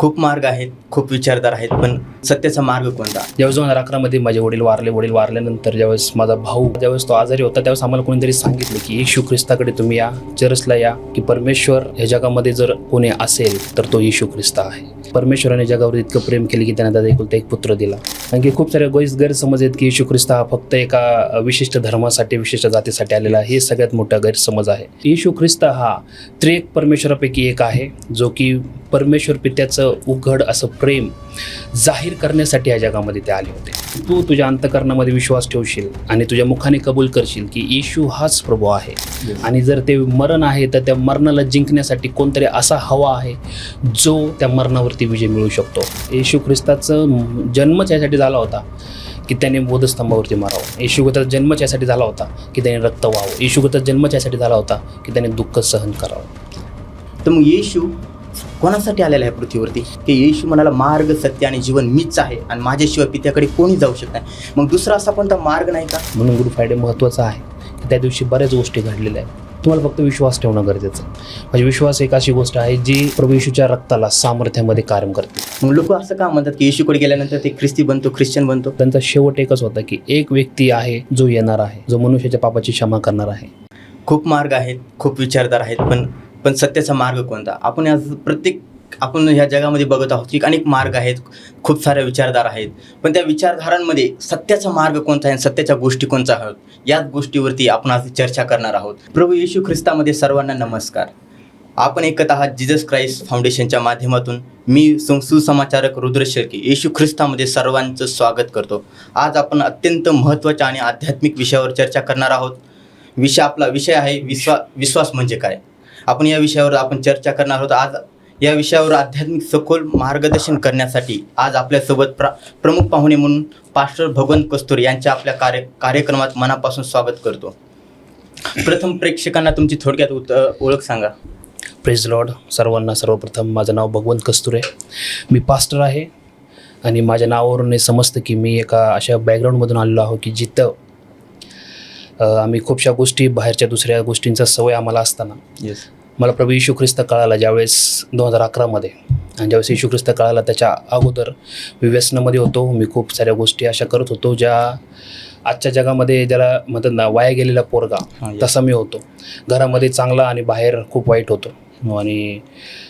खूप मार्ग आहेत, खूप विचारधारा आहेत, पण सत्याचा मार्ग कोणता? ज्यावेळेस 2011 माझे वडील वारल्यानंतर ज्यावेळेस माझा भाऊ ज्यावेळेस तो आजारी होता त्यावेळेस आम्हाला कोणीतरी सांगितलं की येशू ख्रिस्ताकडे तुम्ही या, चर्चला या, की परमेश्वर ह्या जगामध्ये जर कोणी असेल तर तो येशू ख्रिस्त आहे. परमेश्वराने जगावर इतकं प्रेम केले की त्याने त्याचा एकुलता एक पुत्र दिला. आणखी खूप सारे गैरसमज आहेत की येशू ख्रिस्त हा फक्त एका विशिष्ट धर्मासाठी, विशिष्ट जातीसाठी आलेला आहे. हे सगळ्यात मोठा गैरसमज आहे. येशू ख्रिस्त हा त्रिएक परमेश्वरापैकी एक आहे, जो की परमेश्वर पित्याचं उघड असं प्रेम जाहीर करण्यासाठी या जगामध्ये ते आले होते. तू तुझ्या अंतःकरणामध्ये विश्वास ठेवशील आणि तुझ्या मुखाने कबूल करशील की येशू हाच प्रभू आहे. आणि जर ते मरण आहे तर त्या मरणाला जिंकण्यासाठी कोणतरी असा हवा आहे जो त्या मरणावरती विजय मिळवू शकतो. येशू ख्रिस्ताचं जन्मच यासाठी झाला होता की त्याने बोधस्तंभावरती मारावं. येशू ख्रिस्ताचा जन्मच यासाठी झाला होता की त्याने रक्त व्हावं. येशू ख्रिस्ताचा जन्मच यासाठी झाला होता की त्याने दुःख सहन करावं. तर मग येशू कोणासाठी आलेला आहे पृथ्वीवरती? की येशू म्हणाला मार्ग, सत्य आणि जीवन मीच आहे आणि माझ्याशिवाय पित्याकडे कोणी जाऊ शकत नाही. मग दुसरा असा कोणता मार्ग नाही का? म्हणून गुड फ्रायडे महत्त्वाचा आहे की त्या दिवशी बऱ्याच गोष्टी घडलेल्या आहेत. तुम्हाला फक्त विश्वास ठेवणं गरजेचं आहे. म्हणजे विश्वास एक अशी गोष्ट आहे जी प्रभू येशूच्या रक्ताला सामर्थ्यामध्ये कायम करते. मग लोक असं का म्हणतात की येशूकडे गेल्यानंतर ते ख्रिस्ती बनतो, ख्रिश्चन बनतो? त्यांचा शेवट एकच होता की एक व्यक्ती आहे जो येणार आहे, जो मनुष्याच्या पापाची क्षमा करणार आहे. खूप मार्ग आहेत, खूप विचारधारा आहेत, पण सत्याचा मार्ग कोणता? आपण ह्या जगामध्ये बघत आहोत की अनेक मार्ग आहेत, खूप साऱ्या विचारधारा आहेत, पण त्या विचारधारांमध्ये सत्याचा मार्ग कोणता आहे आणि सत्याच्या गोष्टी कोणत्या आहोत, याच गोष्टीवरती आपण आज चर्चा करणार आहोत. प्रभू येशू ख्रिस्तामध्ये सर्वांना नमस्कार. आपण ऐकत आहात जीसस क्राइस्ट फाउंडेशनच्या माध्यमातून. मी सुसमाचारक रुद्र शेळके येशू ख्रिस्तामध्ये सर्वांचं स्वागत करतो. आज आपण अत्यंत महत्त्वाच्या आणि आध्यात्मिक विषयावर चर्चा करणार आहोत. आपला विषय आहे विश्वास म्हणजे काय. आपण या विषयावर चर्चा करणार आहोत. आज या विषयावर आध्यात्मिक सखोल मार्गदर्शन करण्यासाठी आज आपल्यासोबत प्रमुख पाहुणे म्हणून पास्टर भगवंत कस्तुरे यांच्या आपल्या कार्यक्रमात मनापासून स्वागत करतो. प्रथम प्रेक्षकांना तुमची थोडक्यात ओळख सांगा. Praise Lord. सर्वप्रथम माझं नाव भगवंत कस्तुरे. मी पास्टर आहे आणि माझ्या नावावरून हे समजतं की मी एका अशा बॅकग्राऊंडमधून आलेलो आहो की जिथं आम्ही खूपशा गोष्टी, बाहेरच्या दुसऱ्या गोष्टींचा सवय आम्हाला असताना मला प्रभू येशू ख्रिस्त कळाला ज्यावेळेस 2011 आणि ज्यावेळेस येशू ख्रिस्त कळाला त्याच्या अगोदर मी व्यसनामध्ये होतो. मी खूप साऱ्या गोष्टी अशा करत होतो ज्या आजच्या जगामध्ये ज्याला म्हणतात ना वाया गेलेला पोरगा, तसा मी होतो. घरामध्ये चांगला आणि बाहेर खूप वाईट होतो आणि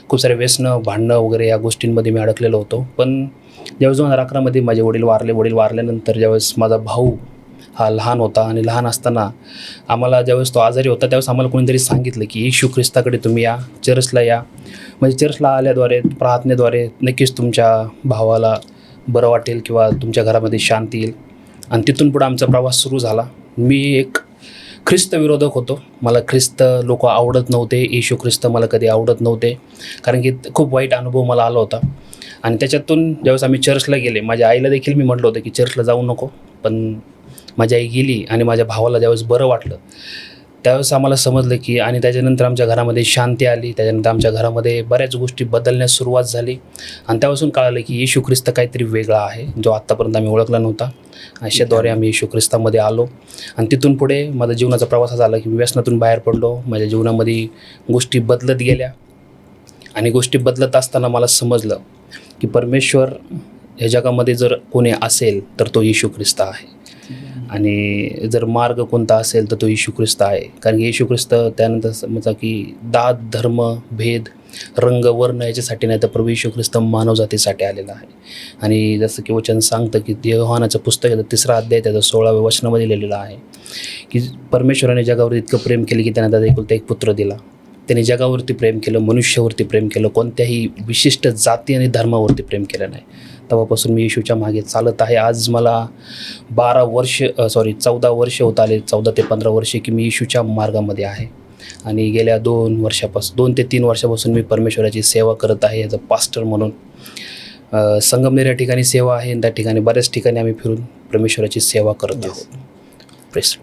खूप सारे व्यसनं, भांडणं वगैरे या गोष्टींमध्ये मी अडकलेलो होतो. पण ज्यावेळेस 2011 माझे वडील वारल्यानंतर ज्यावेळेस माझा भाऊ हा लहान होता आणि लहान असताना आम्हाला ज्यावेळेस तो आजारी होता त्यावेळेस आम्हाला कोणीतरी सांगितलं की येशू ख्रिस्ताकडे तुम्ही या, चर्चला या. म्हणजे चर्चला आल्याद्वारे, प्रार्थनेद्वारे नक्कीच तुमच्या भावाला बरं वाटेल किंवा तुमच्या घरामध्ये शांती येईल. आणि तिथून पुढं आमचा प्रवास सुरू झाला. मी एक ख्रिस्त विरोधक होतो. मला ख्रिस्त लोक आवडत नव्हते. येशू ख्रिस्त मला कधी आवडत नव्हते, कारण की खूप वाईट अनुभव मला आला होता. आणि त्याच्यातून ज्यावेळेस आम्ही चर्चला गेले, माझ्या आईला देखील मी म्हटलं होतं की चर्चला जाऊ नको, पण माझी आई गेली आणि माझ्या भावाला ज्यावेळेस बरं वाटलं त्यावेळेस आम्हाला समजलं की, आणि त्याच्यानंतर आमच्या घरामध्ये शांती आली. त्याच्यानंतर आमच्या घरामध्ये बऱ्याच गोष्टी बदलण्यास सुरुवात झाली आणि त्यापासून कळालं की येशू ख्रिस्त काहीतरी वेगळा आहे जो आत्तापर्यंत आम्ही ओळखला नव्हता. अशाद्वारे आम्ही येशू ख्रिस्तामध्ये आलो आणि तिथून पुढे माझा जीवनाचा प्रवास झाला की मी व्यसनातून बाहेर पडलो. माझ्या जीवनामध्ये गोष्टी बदलत गेल्या आणि गोष्टी बदलत असताना मला समजलं की परमेश्वर ह्या जगामध्ये जर कोणी असेल तर तो येशू ख्रिस्त आहे. आणि जर मार्ग कोणता असेल तर तो येशू ख्रिस्त आहे. कारण की येशू ख्रिस्त त्यानंतर समजा की जात, धर्म, भेद, रंग, वर्ण याच्यासाठी नाही तर प्रभू येशू ख्रिस्त मानवजातीसाठी आलेला आहे. आणि जसं की वचन सांगतं की योहानाचं पुस्तक आहे 3रा अध्याय त्याचा 16व्या वचनामध्ये लिहिलेलं आहे की परमेश्वराने जगावर इतकं प्रेम केले की त्याने त्याचा एकुलता एक पुत्र दिला. त्याने जगावरती प्रेम केलं, मनुष्यावरती प्रेम केलं, कोणत्याही विशिष्ट जाती आणि धर्मावरती प्रेम केलं नाही. तेव्हापासून मी येशूच्या मागे चालत आहे. आज मला 14 वर्ष होत आले, 14 ते 15 वर्षे की मी येशूच्या मार्गामध्ये आहे. आणि गेल्या 2 ते 3 वर्षापासून मी परमेश्वराची सेवा करत आहे ॲज अ पास्टर म्हणून. संगमनेर या ठिकाणी सेवा आहे आणि त्या ठिकाणी बऱ्याच ठिकाणी आम्ही फिरून परमेश्वराची सेवा करत आहोत. प्रेस.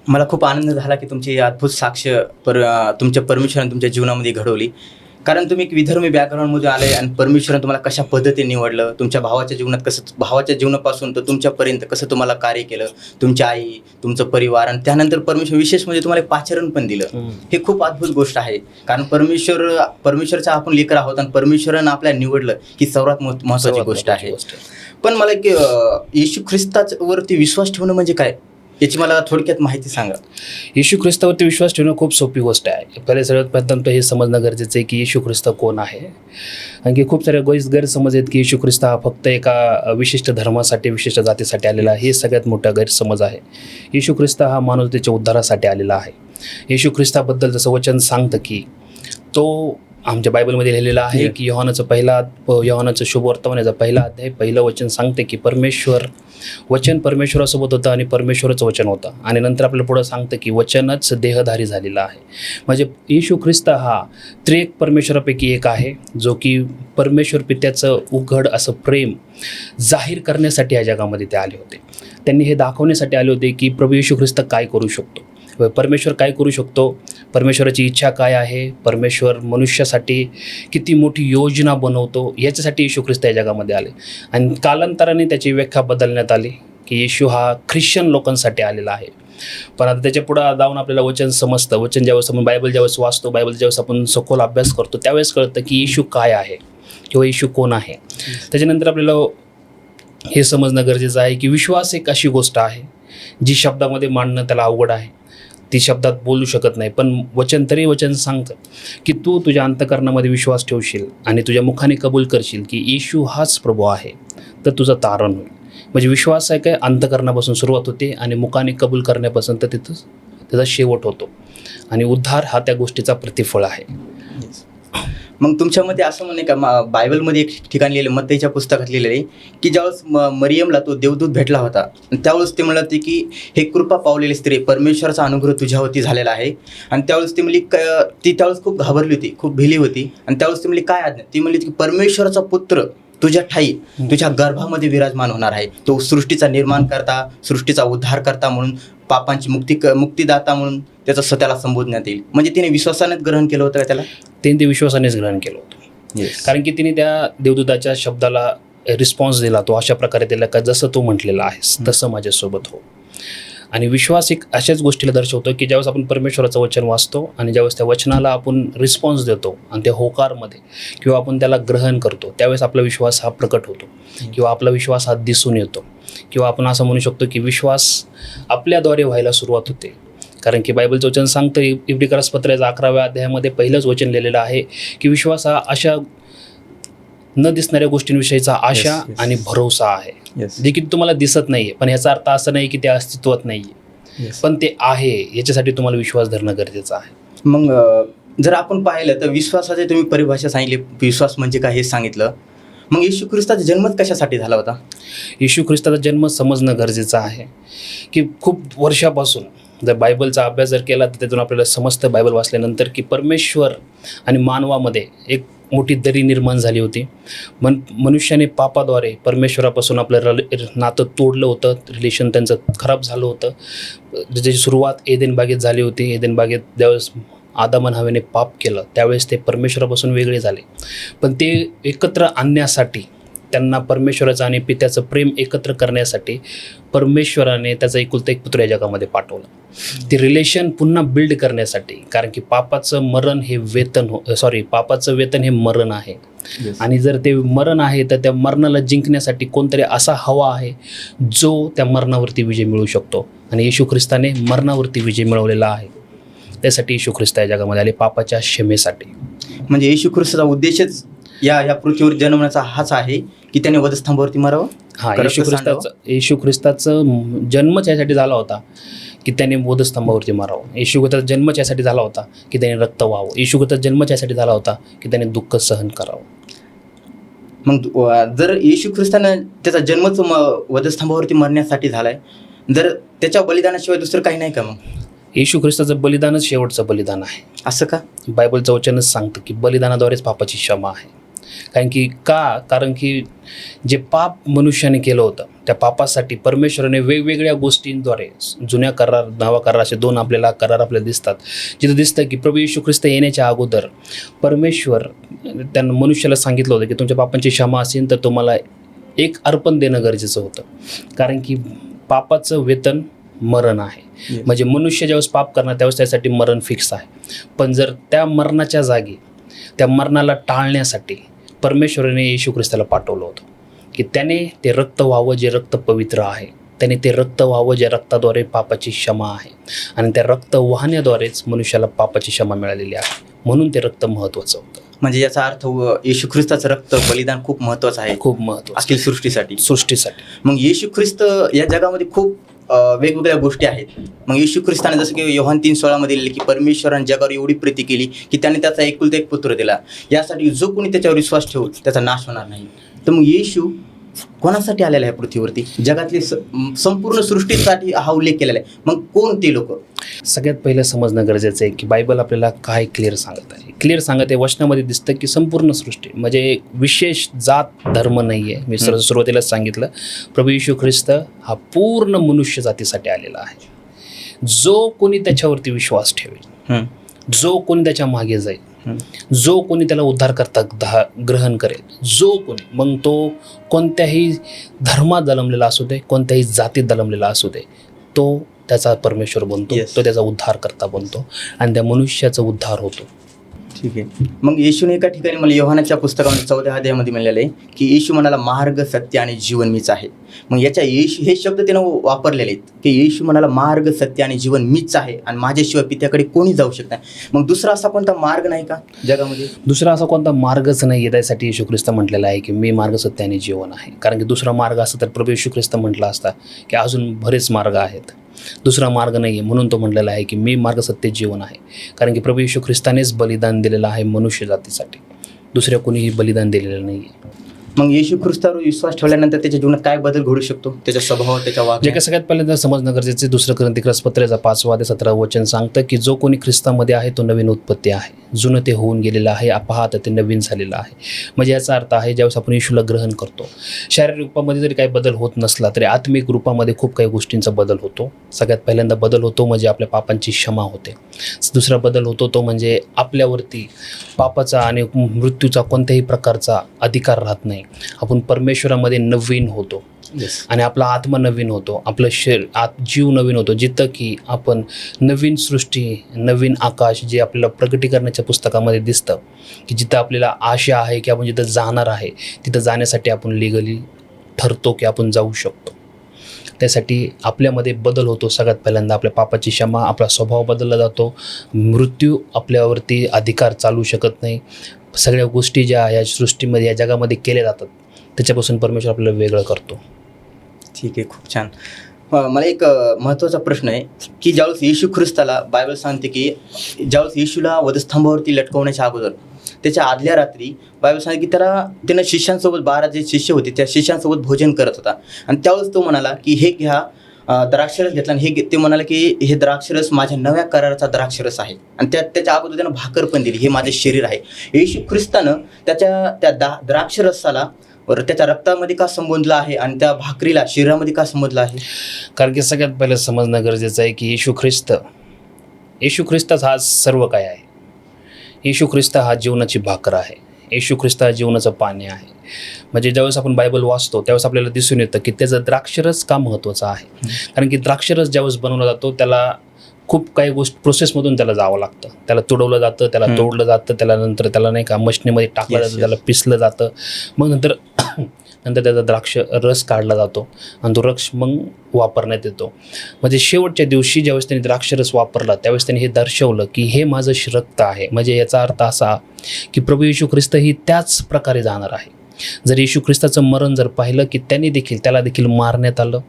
मला खूप आनंद झाला की तुमची अद्भुत साक्ष तुमच्या परमेश्वराने तुमच्या जीवनामध्ये घडवली. कारण तुम्ही एक विधर्मी बॅकग्राऊंडमधून आले आणि परमेश्वरानं तुम्हाला कशा पद्धतीने निवडलं, तुमच्या भावाच्या जीवनात कसं, भावाच्या जीवनापासून तर तुमच्यापर्यंत कसं तुम्हाला कार्य केलं, तुमची आई, तुमचं परिवार, आणि त्यानंतर परमेश्वर विशेष म्हणजे तुम्हाला एक पाचारण पण दिलं. हे खूप अद्भुत गोष्ट आहे. कारण परमेश्वरचा आपण लेकर आहोत आणि परमेश्वरानं आपल्याला निवडलं ही सर्वात महत्त्वाची गोष्ट आहे. पण मला एक येशू ख्रिस्तावरती विश्वास ठेवणं म्हणजे काय, याची मला थोडक्यात माहिती सांगा. येशू ख्रिस्तावरती विश्वास ठेवणं खूप सोपी गोष्ट आहे. पहिले सगळ्यात प्रथम तर हे समजणं गरजेचं आहे की येशू ख्रिस्त कोण आहे. आणखी खूप साऱ्या गैरसमज आहेत की येशू ख्रिस्त हा फक्त एका विशिष्ट धर्मासाठी, विशिष्ट जातीसाठी आलेला आहे. हे सगळ्यात मोठा गैरसमज आहे. येशू ख्रिस्त हा मानवतेच्या उद्धारासाठी आलेला आहे. येशू ख्रिस्ताबद्दल जसं वचन सांगतं की तो आमच्या बायबलमध्ये लिहिलेलं आहे की योहानाचं शुभवर्तमानाचा पहिला अध्याय पहिलं वचन सांगते की वचन परमेश्वरासोबत होतं आणि परमेश्वराचं वचन होतं. आणि नंतर आपल्याला पुढं सांगतं की वचनच देहधारी झालेला आहे. म्हणजे येशू ख्रिस्त हा त्रिएक परमेश्वरापैकी एक आहे, जो की परमेश्वर पित्याचं उघड असं प्रेम जाहीर करण्यासाठी या जगामध्ये ते आले होते. त्यांनी हे दाखवण्यासाठी आले होते की प्रभू येशू ख्रिस्त काय करू शकतो, परमेश्वर काय करू शकतो, परमेश्वराची इच्छा काय आहे, परमेश्वर मनुष्यासाठी किती मोठी योजना बनवतो, याच्यासाठी येशू ख्रिस्त या जगामध्ये आले. आणि कालांतराने त्याची व्याख्या बदलण्यात आली की येशू हा ख्रिश्चन लोकांसाठी आलेला आहे. पण आता त्याच्या पुढं जाऊन आपल्याला वचन समजतं. वचन ज्यावेळेस आपण बायबल ज्यावेळेस वाचतो, बायबल ज्यावेळेस आपण सखोल अभ्यास करतो, त्यावेळेस कळतं की येशू काय आहे किंवा येशू कोण आहे. त्याच्यानंतर आपल्याला हे समजणं गरजेचं आहे की विश्वास एक अशी गोष्ट आहे जी शब्दामध्ये मांडणं त्याला अवघड आहे, ती शब्दात बोलू शकत नाही. पण वचन सांगतं की तू तुझ्या अंतःकरणामध्ये विश्वास ठेवशील आणि तुझ्या मुखाने कबूल करशील की येशू हाच प्रभू आहे, तर तुझं तारण होईल. म्हणजे विश्वास आहे काय, अंतःकरणापासून सुरुवात होते आणि मुखाने कबूल करण्यापासून तर तिथं त्याचा शेवट होतो. आणि उद्धार हा त्या गोष्टीचा प्रतिफळ आहे. मग तुमच्यामध्ये असं म्हणे का, बायबलमध्ये एक ठिकाणी लिहिलं, मत्तईच्या पुस्तकात लिहिलेलं आहे की ज्यावेळेस मरियमला तो देवदूत भेटला होता, त्यावेळेस ते म्हणत की हे कृपा पावलेली स्त्री, परमेश्वराचा अनुग्रह तुझ्यावरती झालेला आहे. आणि त्यावेळेस ती म्हणली, ती त्यावेळेस खूप घाबरली होती, खूप भिली होती. आणि त्यावेळेस ती म्हणली काय आज्ञा, ती म्हणली की परमेश्वराचा पुत्र तुझ्या ठाई, तुझ्या गर्भामध्ये विराजमान होणार आहे. तो सृष्टीचा निर्माण करता, सृष्टीचा उद्धार करता म्हणून, पापांची मुक्तिदाता म्हणून त्याचं स्वतःला संबोधण्यात येईल. म्हणजे तिने विश्वासानेच ग्रहण केलं होतं का त्याला? ते विश्वासानेच ग्रहण केलं होतं. कारण की तिने त्या देवदूताच्या शब्दाला रिस्पॉन्स दिला, तो अशा प्रकारे दिला का जसं तू म्हटलेलं आहेस तसं माझ्यासोबत हो. आणि विश्वास एक अशाच गोष्टीला दर्शवतो की ज्यावेळेस आपण परमेश्वराचं वचन वाचतो आणि ज्यावेळेस त्या वचनाला आपण रिस्पॉन्स देतो आणि त्या होकारमध्ये किंवा आपण त्याला ग्रहण करतो, त्यावेळेस आपला विश्वास हा प्रकट होतो किंवा आपला विश्वास हा दिसून येतो. किंवा आपण असं म्हणू शकतो की विश्वास आपल्याद्वारे व्हायला सुरुवात होते. कारण की बायबलचं वचन सांगतं, इब्रिकरास पत्राच्या 11व्या अध्यायामध्ये पहिलंच वचन लिहिलेलं आहे की विश्वास हा अशा न दिसणाऱ्या गोष्टींविषयीचा आशा आणि भरोसा आहे, जे की तुम्हाला दिसत नाही आहे. पण ह्याचा अर्थ असं नाही की ते अस्तित्वात नाही आहे, पण ते आहे. याच्यासाठी तुम्हाला विश्वास धरणं गरजेचं आहे. मग जर आपण पाहिलं तर विश्वासाची तुम्ही परिभाषा सांगितली, विश्वास म्हणजे काय हे सांगितलं. मग येशू ख्रिस्ताचा जन्मच कशासाठी झाला होता? येशू ख्रिस्ताचा जन्म समजणं गरजेचं आहे की खूप वर्षापासून जर बायबलचा अभ्यास जर केला तर त्यातून आपल्याला समजतं, बायबल वाचल्यानंतर, की परमेश्वर आणि मानवामध्ये एक मोठी दरी निर्माण झाली होती. मनुष्याने पापाद्वारे परमेश्वरापासून आपलं नातं तोडलं होतं, रिलेशन त्यांचं खराब झालं होतं. ज्याची सुरुवात एदेन बागेत झाली होती. एदेन बागेत ज्यावेळेस आदम आणि हवेने पाप केलं त्यावेळेस ते परमेश्वरापासून वेगळे झाले. पण ते एकत्र आणण्यासाठी, त्यांना परमेश्वराचं आणि पित्याचं प्रेम एकत्र करण्यासाठी परमेश्वराने त्याचा एकुलता एक पुत्र या जगामध्ये पाठवलं. ते रिलेशन पुन्हा बिल्ड करण्यासाठी. कारण की पापाचं वेतन हे मरण आहे. आणि जर ते मरण आहे तर त्या मरणाला जिंकण्यासाठी कोणतरी असा हवा आहे जो त्या मरणावरती विजय मिळवू शकतो. आणि येशू ख्रिस्ताने मरणावरती विजय मिळवलेला आहे. त्यासाठी येशू ख्रिस्त या जगामध्ये आले, पापाच्या क्षमेसाठी. म्हणजे येशू ख्रिस्ताचा उद्देशच या पृथ्वीवर जन्मण्याचा हाच आहे की त्याने वधस्तंभावरती मरावं. हा, येशू ख्रिस्ताचं जन्मच यासाठी झाला होता की त्याने वधस्तंभावरती मारावं. येशू ख्रिस्ताचा जन्मच यासाठी झाला होता की त्याने रक्त व्हावं. येशू ख्रिस्ताचा जन्मच यासाठी झाला होता की त्याने दुःख सहन करावं. मग जर येशू ख्रिस्तानं त्याचा जन्मच वधस्तंभावरती मरण्यासाठी झालाय, जर त्याच्या बलिदानाशिवाय दुसरं काही नाही का? मग येशू ख्रिस्ताचं बलिदानच शेवटचं बलिदान आहे. असं का? बायबलचं वचनच सांगतं की बलिदानाद्वारेच पापाची क्षमा आहे. कारण की जे पाप मनुष्याने केलं होतं त्या पापासाठी परमेश्वराने वेगवेगळ्या गोष्टींद्वारे जुन्या करार नवा करार असे 2 आपल्याला करार आपल्याला दिसतात. जिथं दिसतं की प्रभू येशू ख्रिस्त येण्याच्या अगोदर परमेश्वर त्यांना मनुष्याला सांगितलं होतं की तुमच्या पापांची क्षमा असेल तर तुम्हाला एक अर्पण देणं गरजेचं होतं. कारण की पापाचं वेतन मरण आहे. म्हणजे मनुष्य ज्यावेळेस पाप करणार त्यावेळेस त्यासाठी मरण फिक्स आहे. पण जर त्या मरणाच्या जागी त्या मरणाला टाळण्यासाठी परमेश्वराने येशू ख्रिस्ताला पाठवलं होतं की त्याने ते रक्त व्हावं जे रक्त पवित्र आहे. त्याने ते रक्त व्हावं ज्या रक्ताद्वारे पापाची क्षमा आहे. आणि त्या रक्त वाहण्याद्वारेच मनुष्याला पापाची क्षमा मिळालेली आहे. म्हणून ते रक्त महत्त्वाचं होतं. म्हणजे याचा अर्थ येशू ख्रिस्ताचं रक्त बलिदान खूप महत्त्वाचं आहे, खूप महत्त्वाचं अखिल सृष्टीसाठी. सृष्टीसाठी मग येशू ख्रिस्त या जगामध्ये खूप वेगवेगळ्या गोष्टी आहेत. मग येशू ख्रिस्ताने जसं की योहान 3:16 लिहिले की परमेश्वराने जगावर एवढी प्रीती केली की त्याने त्याचा एकुलता एक पुत्र दिला, यासाठी जो कोणी त्याच्यावर विश्वास ठेवू त्याचा नाश होणार नाही. तर मग येशू कोणासाठी आलेला आहे पृथ्वीवरती? जगातली संपूर्ण सृष्टीसाठी हा उल्लेख केलेला आहे. मग कोण ते लोक? सगळ्यात पहिलं समजणं गरजेचं आहे की बायबल आपल्याला काय क्लिअर सांगत आहे. क्लिअर सांगत आहे, वचनामध्ये दिसतं की संपूर्ण सृष्टी म्हणजे विशेष जात धर्म नाही आहे. मी सुरुवातीलाच सांगितलं प्रभू येशू ख्रिस्त हा पूर्ण मनुष्य जातीसाठी आलेला आहे. जो कोणी त्याच्यावरती विश्वास ठेवेल, जो कोणी त्याच्या मागे जाईल, जो कोणी त्याला उद्धार करता ग्रहण करेल, जो कोणी, मग तो कोणत्याही धर्मात जन्मलेला असू दे, कोणत्याही जातीत जन्मलेला असू दे, तो त्याचा परमेश्वर बनतो. तो त्याचा उद्धार करता बनतो आणि त्या मनुष्याचा उद्धार होतो. ठीक आहे. मग येशूने एका ठिकाणी मला योहानाच्या पुस्तकामध्ये 14 अध्यायामध्ये म्हणलेलं आहे की येशू म्हणाला मार्ग सत्य आणि जीवन मीच आहे. मग याच्या येशू हे शब्द त्यानं वापरलेले आहेत की येशू म्हणाला मार्ग सत्य आणि जीवन मीच आहे आणि माझ्याशिवाय पित्याकडे कोणी जाऊ शकत नाही. मग दुसरा असा कोणता मार्ग नाही का जगामध्ये? दुसरा असा कोणता मार्गच नाही आहे. त्यासाठी येशू ख्रिस्त म्हटलेला आहे की मी मार्ग सत्य आणि जीवन आहे. कारण की दुसरा मार्ग असता तर प्रभू येशू ख्रिस्त म्हटला असता की अजून बरेच मार्ग आहेत, दुसरा मार्ग नाही आहे. म्हणून तो म्हटलेला आहे की मी मार्ग सत्य जीवन आहे. कारण की प्रभू येशू ख्रिस्तानेच बलिदान दिलेलं आहे मनुष्य जातीसाठी, दुसऱ्या कोणीही बलिदान दिलेलं नाही आहे. मग येशू ख्रिस्तावर विश्वास ठेवल्यानंतर त्याच्या जीवनात काय बदल घडू शकतो? त्याच्या स्वभावात, त्याच्या जे वागण्यात? काय सगळ्यात पहिल्यांदा समजणं गरजेचं आहे, 2 कोरिंथीकरास पत्राचा 5-17 वचन सांगतं की जो कोणी ख्रिस्तामध्ये आहे तो नवीन उत्पत्ती आहे, जुनं ते होऊन गेलेलं आहे, पहा आता ते नवीन झालेलं आहे. म्हणजे याचा अर्थ आहे ज्यावेळेस आपण येशूला ग्रहण करतो, शारीरिक रूपामध्ये जरी काही बदल होत नसला तरी आत्मिक रूपामध्ये खूप काही गोष्टींचा बदल होतो. सगळ्यात पहिल्यांदा बदल होतो म्हणजे आपल्या पापांची क्षमा होते. दुसरा बदल होतो तो म्हणजे आपल्यावरती पापाचा आणि मृत्यूचा कोणत्याही प्रकारचा अधिकार राहत नाही. आपण परमेश्वरामध्ये नवीन होतो आणि आपला आत्मा नवीन होतो, आपलं जीव नवीन होतो. जिथं की आपण नवीन सृष्टी, नवीन आकाश जे आपल्याला प्रकटीकरणाच्या पुस्तकामध्ये दिसतं की जिथं आपल्याला आशा आहे की आपण जिथं जाणार आहे तिथं जाण्यासाठी आपण लिगली ठरतो की आपण जाऊ शकतो. त्यासाठी आपल्यामध्ये बदल होतो. सगळ्यात पहिल्यांदा आपल्या पापाची क्षमा, आपला स्वभाव बदलला जातो, मृत्यू आपल्यावरती अधिकार चालू शकत नाही. सगळ्या गोष्टी ज्या या सृष्टीमध्ये या जगामध्ये केल्या जातात त्याच्यापासून परमेश्वर आपल्याला वेगळं करतो. ठीक आहे, खूप छान. मला एक महत्त्वाचा प्रश्न आहे की ज्यावेळेस येशू ख्रिस्ताला बायबल सांगते की ज्यावेळेस येशूला वधस्तंभावरती लटकवण्याच्या अगोदर त्याच्या आदल्या रात्री बायबल सांगते की त्यानं शिष्यांसोबत 12 जे शिष्य होते त्या शिष्यांसोबत भोजन करत होता आणि त्यावेळेस तो म्हणाला की हे घ्या, द्राक्षरस घेतला आणि ते म्हणाला की हे द्राक्षरस माझ्या नव्या कराराचा द्राक्षरस आहे आणि त्याच्या अगोदर त्यानं भाकर पण दिली, हे माझे शरीर आहे. येशू ख्रिस्तानं त्या द्राक्षरसाला त्याच्या रक्तामध्ये का संबोधलं आहे आणि त्या भाकरीला शरीरामध्ये का संबोधलं आहे? कारण की सगळ्यात पहिलं समजणं गरजेचं आहे की येशू ख्रिस्तच हा सर्व काय आहे. येशू ख्रिस्त हा जीवनाची भाकर आहे. येशू ख्रिस्त हा जीवनाचं पाणी आहे. म्हणजे ज्यावेळेस आपण बायबल वाचतो त्यावेळेस आपल्याला दिसून येतं की त्याचं द्राक्षरस का महत्त्वाचं आहे. कारण की द्राक्षरस ज्यावेळेस बनवला जातो त्याला खूप काही प्रोसेसमधून त्याला जावं लागतं. त्याला तुडवलं जातं, त्याला तोडलं जातं, त्याला नंतर त्याला नाही का मशनीमध्ये टाकलं जातं, त्याला पिसलं जातं, मग नंतर त्याचा द्राक्ष रस काढला जातो आणि तो रस मग वापरण्यात येतो. म्हणजे शेवटच्या दिवशी ज्यावेळेस त्यांनी द्राक्षरस वापरला त्यावेळेस त्यांनी हे दर्शवलं की हे माझं रक्त आहे. म्हणजे याचा अर्थ असा की प्रभू येशू ख्रिस्त ही त्याच प्रकारे जाणार आहे. जर येशू ख्रिस्ताचं मरण जर पाहिलं की त्याला देखील मारण्यात आलं,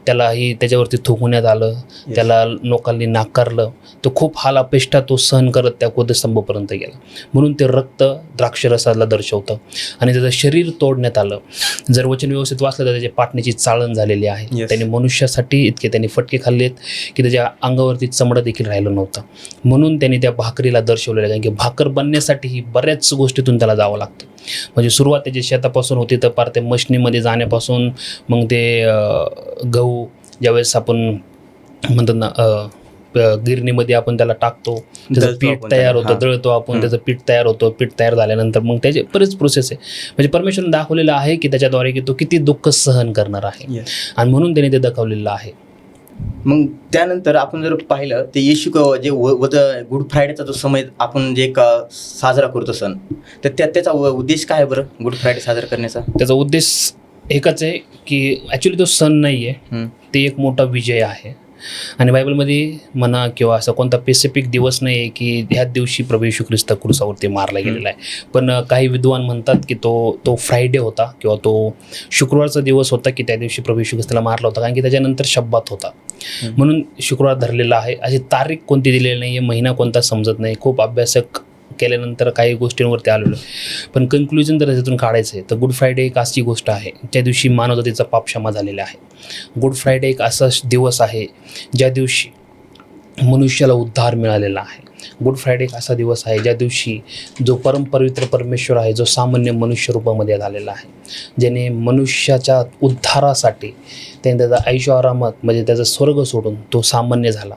त्यालाही त्याच्यावरती थुंकण्यात आलं, त्याला लोकांनी नाकारलं, तो खूप हालापेष्टा तो सहन करत त्या वधस्तंभापर्यंत गेला. म्हणून ते रक्त द्राक्षरसाला दर्शवतं आणि त्याचं शरीर तोडण्यात आलं. जर वचन व्यवस्थित वाचलं तर त्याच्या पाटण्याची चाळण झालेली आहे. त्याने मनुष्यासाठी इतके त्यांनी फटके खाल्लेत की त्याच्या अंगावरती चमडं देखील राहिलं नव्हतं. म्हणून त्यांनी त्या भाकरीला दर्शवलेलं आहे. कारण की भाकर बनण्यासाठी बऱ्याच गोष्टीतून त्याला जावं लागतं. म्हणजे सुरुवात त्याची शेतापासून होती तर पार ते मशनीमध्ये जाण्यापासून मग ते गहू ज्यावेळेस आपण म्हणतात ना गिरणीमध्ये आपण त्याला टाकतो, त्याचं दळतो पीठ आपण तयार त्याला. होतं, दळतो आपण, त्याचं पीठ तयार होतं, पीठ तयार झाल्यानंतर मग त्याची बरीच प्रोसेस आहे. म्हणजे परमेश्वरने दाखवलेलं आहे की त्याच्याद्वारे की तो किती दुःख सहन करणार आहे Yes. आणि म्हणून त्याने ते दाखवलेलं आहे. मग त्यानंतर आपण जर पाहिलं ते येशू जे गुड फ्रायडेचा जो समय आपण जे साजरा करतो सण, तर त्याचा उद्देश काय आहे बरं गुड फ्रायडे साजरा करण्याचा? त्याचा उद्देश एकच आहे की ॲक्च्युली तो सण नाही आहे, हम्म. ते एक मोठा विजय आहे. आणि बायबलमध्ये म्हणा किंवा असा कोणता स्पेसिफिक दिवस नाही आहे की ह्याच दिवशी प्रभू येशू ख्रिस्त क्रूसावरती मारला गेलेला आहे. पण काही विद्वान म्हणतात की तो फ्रायडे होता किंवा तो शुक्रवारचा दिवस होता की त्या दिवशी प्रभू येशू ख्रिस्ताला मारला होता, कारण की त्याच्यानंतर शब्बात होता म्हणून शुक्रवार धरलेला आहे. अशी तारीख कोणती दिलेली नाही आहे, महिना कोणता समजत नाही. खूप अभ्यासक केल्यानंतर काही गोष्टींवरती आलेलो आहे. पण कन्क्लुजन जर त्यातून काढायचं आहे तर गुड फ्रायडे एक अशी गोष्ट आहे त्या दिवशी मानवजातीचा पाप क्षमा झालेला आहे. गुड फ्रायडे एक असा दिवस आहे ज्या दिवशी मनुष्याला उद्धार मिळालेला आहे. गुड फ्रायडे एक असा दिवस आहे ज्या दिवशी जो परमपवित्र परमेश्वर आहे, जो सामान्य मनुष्य रूपामध्ये झालेला आहे, ज्याने मनुष्याच्या उद्धारासाठी त्याने त्याचा ऐशो आरामात म्हणजे त्याचा स्वर्ग सोडून तो सामान्य झाला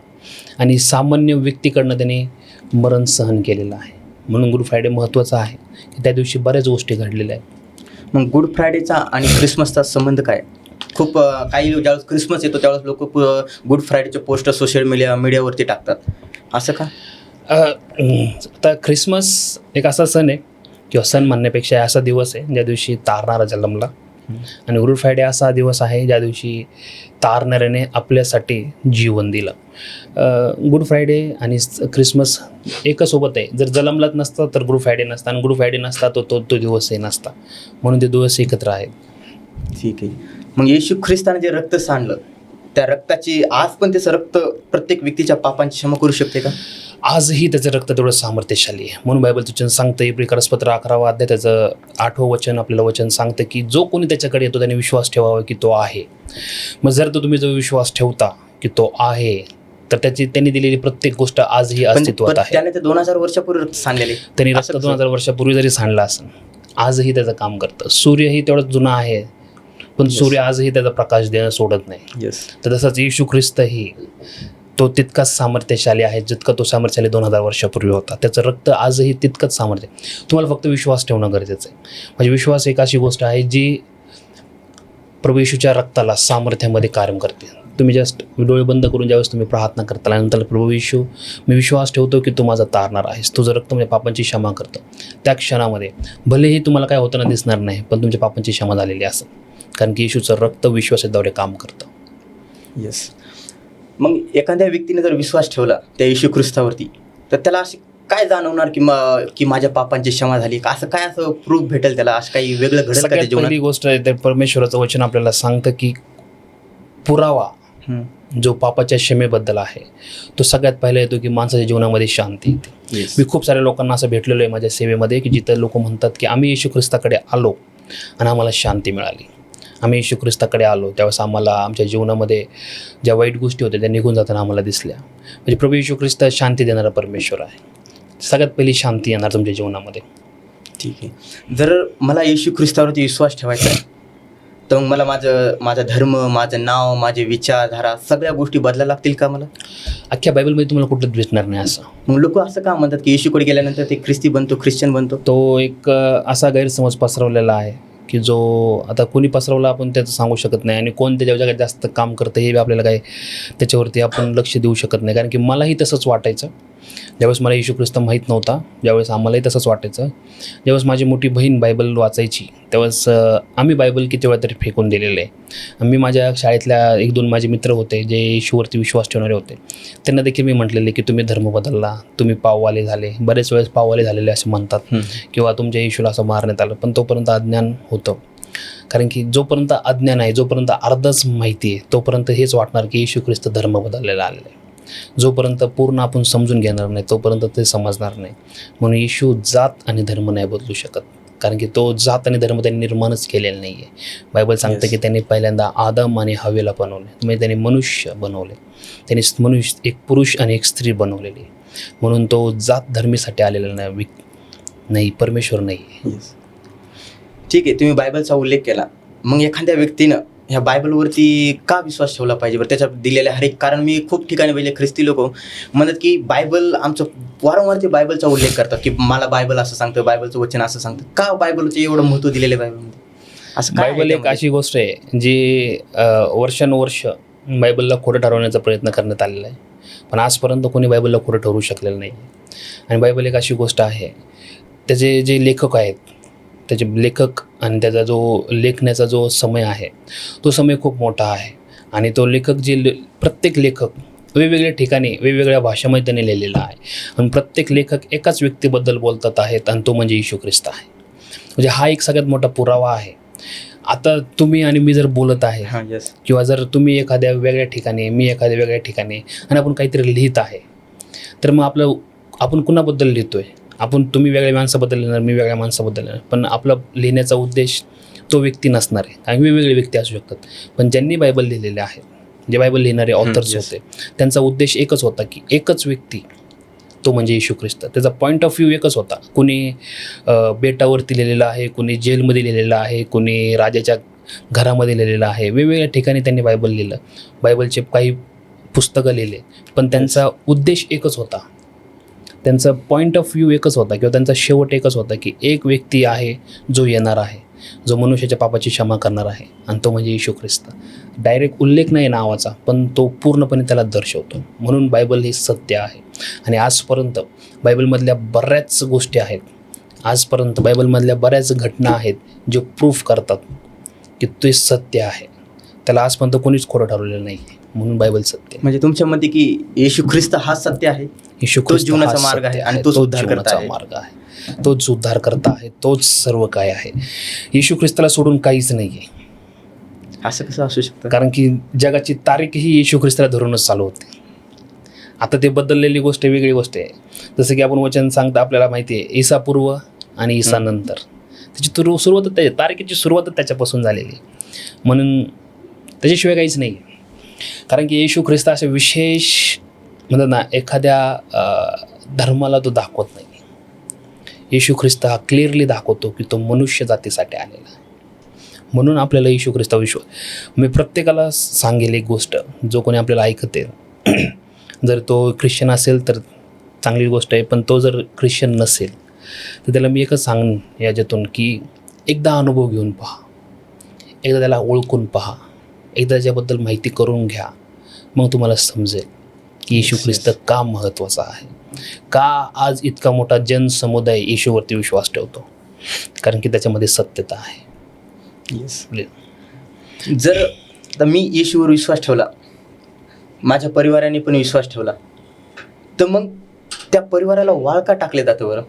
आणि सामान्य व्यक्तीकडनं त्याने मरण सहन केलेलं आहे. म्हणून गुड फ्रायडे महत्त्वाचा आहे की त्या दिवशी बऱ्याच गोष्टी घडलेल्या आहेत. मग गुड फ्रायडेचा आणि क्रिसमसचा संबंध काय? खूप काही ज्यावेळेस क्रिसमस येतो त्यावेळेस लोक गुड फ्रायडेचे पोस्टर सोशल मीडियावरती टाकतात, असं का? आता ख्रिसमस एक असा सण आहे किंवा सण म्हणण्यापेक्षा असा दिवस आहे ज्या दिवशी तारणारा जन्मला आणि गुड फ्रायडे असा दिवस आहे ज्या दिवशी तारणाऱ्याने आपल्यासाठी जीवन दिलं. गुड फ्रायडे आणि ख्रिसमस एकच सोबत आहे. जर जन्मलाच नसता तर गुड फ्रायडे नसता आणि गुड फ्रायडे नसता तो दिवसही नसता, म्हणून ते दिवस एकत्र आहेत. ठीक आहे. मग येशू ख्रिस्ताने जे रक्त सांडलं त्या रक्ताची आज पण त्याचं रक्त प्रत्येक व्यक्तीच्या पापांची क्षमा करू शकते का? आजही त्याचं रक्त तेवढं सामर्थ्यशाली आहे. म्हणून बायबलचं वचन सांगतं, इब्री पत्र 11 अध्याय त्याचं 8वं वचन आपल्याला वचन सांगतं की जो कोणी त्याच्याकडे येतो त्याने विश्वास ठेवावा की तो आहे. मग जर तो तुम्ही जो विश्वास ठेवता की तो आहे तर त्यांनी दिलेली प्रत्येक गोष्ट आजही अस्तित्वात आहे. त्याने ते 2000 वर्षापूर्वी रक्त सांडलेले, त्यांनी रक्त 2000 वर्षापूर्वी जरी सांडला असेल आजही त्याचं काम करतं. सूर्यही तेवढाच जुना आहे पण सूर्य आजही त्याचा प्रकाश देणं सोडत नाही. तर तसंच येशू ख्रिस्तही तो तितकाच सामर्थ्यशाली आहे जितका तो सामर्थ्यशाली 2000 वर्षापूर्वी होता. त्याचं रक्त आजही तितकंच सामर्थ्य. तुम्हाला फक्त विश्वास ठेवणं गरजेचं आहे. म्हणजे विश्वास एक अशी गोष्ट आहे जी प्रभू येशूच्या रक्ताला सामर्थ्यामध्ये कायम करते. तुम्ही जस्ट डोळे बंद करून ज्यावेळेस तुम्ही प्रार्थना करता नंतर प्रभू येशू मी विश्वास ठेवतो की तू माझा तारणार आहेस, तुझं रक्त म्हणजे पापांची क्षमा करतं. त्या क्षणामध्ये भलेही तुम्हाला काय होताना दिसणार नाही पण तुमच्या पापांची क्षमा झालेली असेल, कारण की येशूचं रक्त विश्वासाद्वारे काम करतं. येस. मग एखाद्या व्यक्तीने जर विश्वास ठेवला त्या येशू ख्रिस्तावरती तर त्याला अशी काय जाणवणार की माझ्या पापांची क्षमा झाली, असं काय असं प्रूफ भेटेल त्याला, असं काही वेगळं घडेल का त्याच्या सगळ्यात जीवनात? पहिली गोष्ट आहे तर परमेश्वराचं वचन आपल्याला सांगतं की पुरावा जो पापाच्या क्षमेबद्दल आहे तो सगळ्यात पहिला येतो की माणसाच्या जीवनामध्ये शांती येते. मी खूप साऱ्या लोकांना असं भेटलेलो आहे माझ्या सेवेमध्ये की जिथं लोक म्हणतात की आम्ही येशू ख्रिस्ताकडे आलो आणि आम्हाला शांती मिळाली. आम्ही येशू ख्रिस्ताकडे आलो त्यावेळेस आम्हाला आमच्या जीवनामध्ये ज्या वाईट गोष्टी होत्या त्या निघून जाताना आम्हाला दिसल्या. म्हणजे प्रभू येशू ख्रिस्त शांती देणारा परमेश्वर आहे. सगळ्यात पहिली शांती येणार तुमच्या जीवनामध्ये. ठीक आहे. जर मला येशू ख्रिस्तावरती विश्वास ठेवायचा आहे तर मग मला माझा धर्म, माझं नाव, माझे विचारधारा सगळ्या गोष्टी बदलायला लागतील का मला? अख्ख्या बायबलमध्ये तुम्हाला कुठलं भेटणार नाही असं. मग लोक असं का म्हणतात की येशूकडे गेल्यानंतर ते ख्रिश्चन बनतो? तो एक असा गैरसमज पसरवलेला आहे की जो आता कोणी पसरवला आपण त्याचं सांगू शकत नाही आणि कोण त्याच्या जगात जास्त काम करतं हे आपल्याला काय त्याच्यावरती आपण लक्ष देऊ शकत नाही. कारण की मलाही तसंच वाटायचं ज्यावेळेस मला येशू ख्रिस्त माहीत नव्हता, ज्यावेळेस आम्हालाही तसंच वाटायचं. ज्यावेळेस माझी मोठी बहीण बायबल वाचायची त्यावेळेस आम्ही बायबल किती वेळा तरी फेकून दिलेलं आहे. मी माझ्या शाळेतल्या 1-2 माझे मित्र होते जे येशूवरती विश्वास ठेवणारे होते, त्यांना देखील मी म्हटलेले की तुम्ही धर्म बदलला, तुम्ही पाववाले झाले, बरेच वेळेस पाववाले झालेले असे म्हणतात किंवा तुमच्या येशूला असं मारण्यात आलं. पण तोपर्यंत अज्ञान होतं. कारण की जोपर्यंत अज्ञान आहे, जोपर्यंत अर्धच माहिती आहे तोपर्यंत हेच वाटणार की येशू ख्रिस्त धर्म बदललेला आलेला आहे. जोपर्यंत पूर्ण आपण समजून घेणार नाही तोपर्यंत ते समजणार नाही. म्हणून येशू जात आणि धर्म नाही बदलू शकत, कारण की तो जात आणि धर्म त्यांनी निर्माणच केलेला नाही आहे. बायबल सांगतं की त्यांनी पहिल्यांदा आदम आणि हवेला बनवले, म्हणजे त्यांनी मनुष्य बनवले, त्यांनी एक पुरुष आणि एक स्त्री बनवलेली. म्हणून तो जात धर्मीसाठी आलेला नाही, परमेश्वर नाही आहे. ठीक आहे, तुम्ही बायबलचा उल्लेख केला, मग एखाद्या व्यक्तीनं ह्या बायबलवरती का विश्वास ठेवला पाहिजे बरं? त्याच्यात दिलेल्या हर एक, कारण मी खूप ठिकाणी पहिले ख्रिस्ती लोक म्हणतात की बायबल आमचं, वारंवार ते बायबलचा उल्लेख करतात की मला बायबल असं सांगतं, बायबलचं वचन असं सांगतं. का बायबलचं एवढं महत्त्व दिलेलं आहे बायबलमध्ये? असं काय आहे बायबल एक त्यामध्ये? अशी गोष्ट आहे जी वर्षानुवर्ष बायबलला खोटं ठरवण्याचा प्रयत्न करण्यात आलेला आहे, पण आजपर्यंत कोणी बायबलला खोटं ठरवू शकलेलं नाही. आणि बायबल एक अशी गोष्ट आहे, त्याचे जे लेखक आहेत, त्याचे लेखक आणि त्याचा जो लेखण्याचा जो समय आहे, तो समय खूप मोठा आहे. आणि तो लेखक प्रत्येक लेखक वेगवेगळ्या ठिकाणी वेगवेगळ्या भाषेमध्ये त्याने लिहिलेला आहे. आणि प्रत्येक लेखक एकाच व्यक्तीबद्दल बोलतात आहेत, आणि तो म्हणजे येशू ख्रिस्त आहे. म्हणजे हा एक सगळ्यात मोठा पुरावा आहे. आता तुम्ही आणि मी जर बोलत आहे, हां, येस. किंवा जर तुम्ही एखाद्या वेगळ्या ठिकाणी, मी एखाद्या वेगळ्या ठिकाणी, आणि आपण काहीतरी लिहित आहे, तर मग आपण कुणाबद्दल लिहितो आहे? तुम्ही वेगळ्या माणसाबद्दल लिहिणार, मी वेगळ्या माणसाबद्दल लिहिणार, पण आपला लिहिण्याचा उद्देश तो व्यक्ती नसणार आहे. आणि वेगवेगळे व्यक्ती असू शकतात, पण ज्यांनी बायबल लिहिलेले आहेत, जे बायबल लिहिणारे ऑथर्स yes. होते, त्यांचा उद्देश एकच होता की एकच व्यक्ती, तो म्हणजे येशू ख्रिस्त. त्याचा पॉईंट ऑफ व्ह्यू एकच होता. कुणी बेटावरती लिहिलेला आहे, कुणी जेलमध्ये लिहिलेलं आहे, कुणी राजाच्या घरामध्ये लिहिलेलं आहे. वेगवेगळ्या ठिकाणी त्यांनी बायबल लिहिलं, बायबलचे काही पुस्तकं लिहिले, पण त्यांचा उद्देश एकच होता, त्यांचा पॉईंट ऑफ व्ह्यू एकच होता, किंवा त्यांचा शेवट एकच होता की एक व्यक्ती आहे जो येणार आहे, जो मनुष्याच्या पापाची क्षमा करणार आहे, आणि तो म्हणजे येशू ख्रिस्त. डायरेक्ट उल्लेख नाही नावाचा, पण तो पूर्णपणे त्याला दर्शवतो. म्हणून बायबल हे सत्य आहे. आणि आजपर्यंत बायबलमधल्या बऱ्याच गोष्टी आहेत, आजपर्यंत बायबलमधल्या बऱ्याच घटना आहेत जे प्रूफ करतात की ते सत्य आहे. त्याला आजपर्यंत कोणीच खोटं ठरवलेलं नाही. म्हणून बायबल सत्य आहे. म्हणजे तुमच्या मते की येशू ख्रिस्त हा सत्य आहे, येशू तोच ख्रिस्त जीवनाचा हा मार्ग सत्य आहे, आणि तोच उद्धारकर्ता जीवनाचा आहे. मार्ग आहे, तोच उद्धारकर्ता आहे, तोच सर्व काय आहे. येशू ख्रिस्ताला सोडून काहीच नाही आहे. असं कसं असू शकतं? कारण की जगाची तारीख ही येशू ख्रिस्ताला धरूनच चालू होते. आता ते बदललेली गोष्ट वेगळी गोष्ट आहे. जसं की आपण वचन सांगता, आपल्याला माहिती आहे ईसा पूर्व आणि ईसा नंतर, त्याची सुरुवात, त्याच्या तारखेची सुरुवात त्याच्यापासून झालेली, म्हणून त्याच्याशिवाय काहीच नाही. कारण की येशू ख्रिस्त असे विशेष म्हणतात ना, एखाद्या धर्माला तो दाखवत नाही. येशू ख्रिस्त हा क्लिअरली दाखवतो की तो मनुष्य जातीसाठी आलेला आहे. म्हणून आपल्याला येशू ख्रिस्ता मी प्रत्येकाला सांगेल एक गोष्ट, जो कोणी आपल्याला ऐकते, जर तो ख्रिश्चन असेल तर चांगली गोष्ट आहे, पण तो जर ख्रिश्चन नसेल तर त्याला मी एकच सांगेन याच्यातून की एकदा अनुभव घेऊन पहा, एकदा त्याला ओळखून पहा, एकदा त्याच्याबद्दल माहिती करून घ्या. मग तुम्हाला समजेल की येशू ख्रिस्त का महत्त्वाचा आहे, का आज इतका मोठा जनसमुदाय येशूवरती विश्वास ठेवतो. कारण की त्याच्यामध्ये सत्यता आहे. येस. जर आता मी येशूवर विश्वास ठेवला, माझ्या परिवाराने पण विश्वास ठेवला, तर मग त्या परिवाराला वाळ का टाकले जातं बरं?